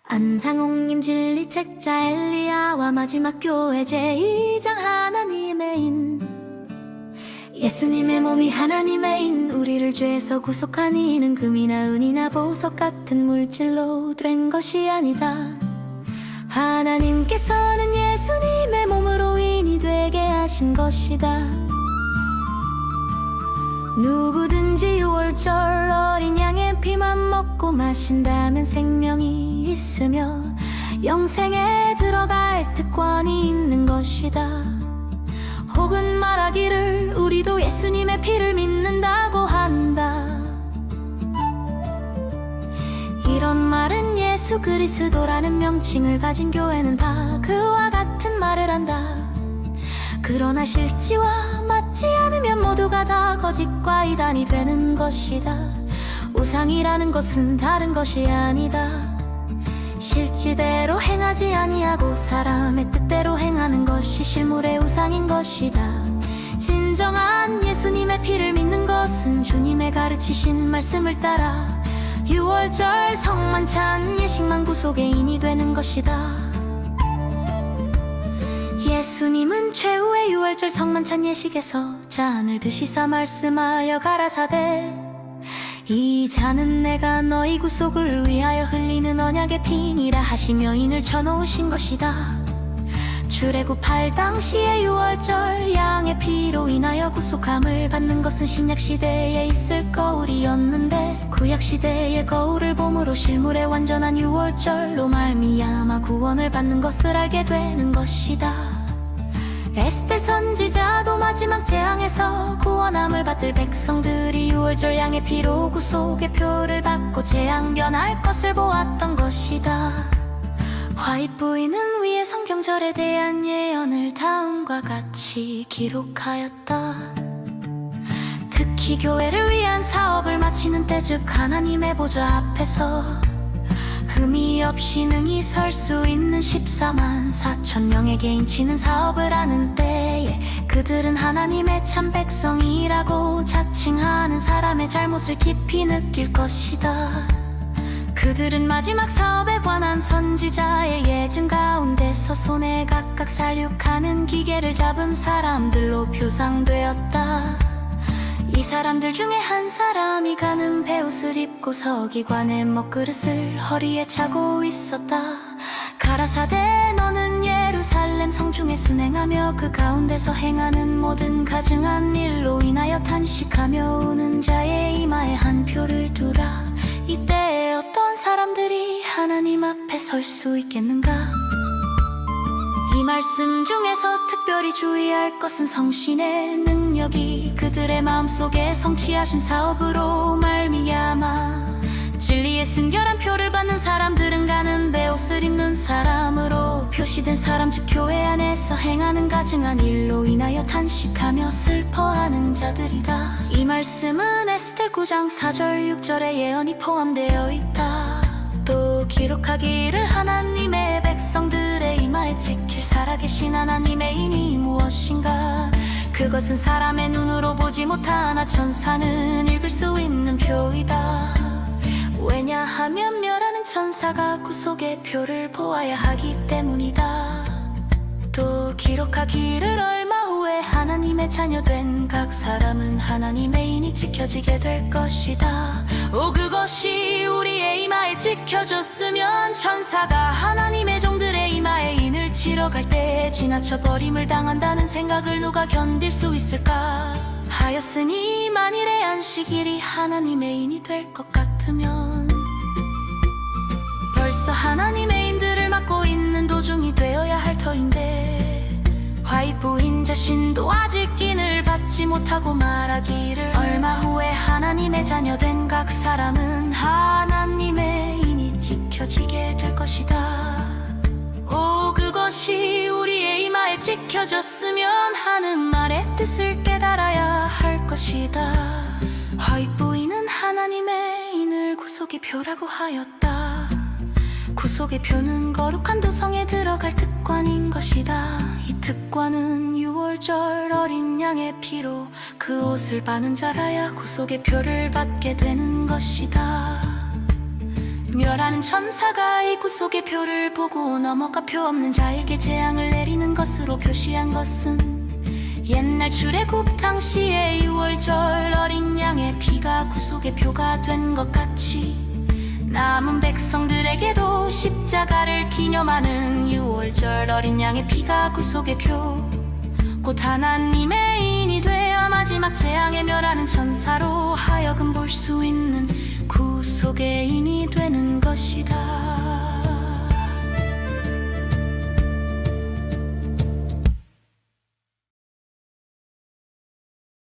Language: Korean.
안상홍님 진리책자 엘리야와 마지막 교회 제2장 하나님의 인. 예수님의 몸이 하나님의 인, 우리를 죄에서 구속한 이는 금이나 은이나 보석 같은 물질로 된 것이 아니다. 하나님께서는 예수님의 몸으로 인이 되게 하신 것이다. 누구든지 6월절 어린 양의 피만 먹고 마신다면 생명이 있으며 영생에 들어갈 특권이 있는 것이다. 혹은 말하기를 우리도 예수님의 피를 믿는다고 한다. 이런 말은 예수 그리스도라는 명칭을 가진 교회는 다 그와 같은 말을 한다. 그러나 실지와 맞지 않으면 모두가 다 거짓과 이단이 되는 것이다. 우상이라는 것은 다른 것이 아니다. 실지대로 행하지 아니하고 사람의 뜻대로 행하는 것이 실물의 우상인 것이다. 진정한 예수님의 피를 믿는 것은 주님의 가르치신 말씀을 따라 6월절 성만찬 예식만 구속의 인이 되는 것이다. 예수님은 최후의 6월절 성만찬 예식에서 잔을 드시사 말씀하여 가라사대, 이 잔은 내가 너희 구속을 위하여 흘리는 언약의 피니라 하시며 인을 쳐놓으신 것이다. 출애굽할 당시의 6월절 양의 피로 인하여 구속함을 받는 것은 신약시대에 있을 거울이었는데, 구약시대의 거울을 봄으로 실물의 완전한 6월절로 말미암아 구원을 받는 것을 알게 되는 것이다. 에스겔 선지자도 마지막 재앙에서 구원함을 받을 백성들이 6월절 양의 피로 구속의 표를 받고 재앙 변할 것을 보았던 것이다. 화이트보이는 위에 성경절에 대한 예언을 다음과 같이 기록하였다. 특히 교회를 위한 사업을 마치는 때, 즉 하나님의 보좌 앞에서 흠이 없이 능히 설 수 있는 14만 4천 명의 개인 치는 사업을 하는 때에 그들은 하나님의 참 백성이라고 자칭하는 사람의 잘못을 깊이 느낄 것이다. 그들은 마지막 사업에 관한 선지자의 예증 가운데서 손에 각각 살육하는 기계를 잡은 사람들로 표상되었다. 이 사람들 중에 한 사람이 가는 베옷을 입고 서기관의 먹그릇을 허리에 차고 있었다. 가라사대, 너는 예루살렘 성중에 순행하며 그 가운데서 행하는 모든 가증한 일로 인하여 탄식하며 우는 자의 이마에 한 표를 두라. 이때에 어떤 사람들이 하나님 앞에 설 수 있겠는가? 이 말씀 중에서 특별히 주의할 것은 성신의 능력이 그들의 마음속에 성취하신 사업으로 말미암아 진리의 순결한 표를 받는 사람들은 가는 베옷을 입는 사람으로 표시된 사람, 즉 교회 안에서 행하는 가증한 일로 인하여 탄식하며 슬퍼하는 자들이다. 이 말씀은 에스겔 9장 4절 6절의 예언이 포함되어 있다. 또 기록하기를 하나님의 백성들의 이마에 지킬 살아계신 하나님의 인이 무엇인가? 그것은 사람의 눈으로 보지 못하나 천사는 읽을 수 있는 표이다. 왜냐하면 멸하는 천사가 구속의 표를 보아야 하기 때문이다. 또 기록하기를 얼마 후에 하나님의 자녀된 각 사람은 하나님의 인이 지켜지게 될 것이다. 오, 그것이 우리의 이마에 지켜졌으면 천사가 하나님의 종들의 이마에 인을 치러 갈 때 지나쳐 버림을 당한다는 생각을 누가 견딜 수 있을까 하였으니, 만일의 안식일이 하나님의 인이 될 것 같으면 벌써 하나님의 인들을 맡고 있는 도중이 되어야 할 터인데, 화이트보인 자신도 아직 인을 받지 못하고 말하기를 얼마 후에 하나님의 자녀된 각 사람은 하나님의 인이 지켜지게 될 것이다. 오, 그것이 우리의 이마에 지켜졌으면 하는 말의 뜻을 깨달아야 할 것이다. 화이트보이는 하나님의 인을 구속의 표라고 하였다. 구속의 표는 거룩한 도성에 들어갈 특권인 것이다. 이 특권은 6월절 어린 양의 피로 그 옷을 바는 자라야 구속의 표를 받게 되는 것이다. 멸하는 천사가 이 구속의 표를 보고 넘어가 표 없는 자에게 재앙을 내리는 것으로 표시한 것은 옛날 출애굽 당시의 6월절 어린 양의 피가 구속의 표가 된 것 같이 남은 백성들에게도 십자가를 기념하는 6월절 어린 양의 피가 구속의 표, 곧 하나님의 인이 되어 마지막 재앙에 멸하는 천사로 하여금 볼 수 있는 구속의 인이 되는 것이다.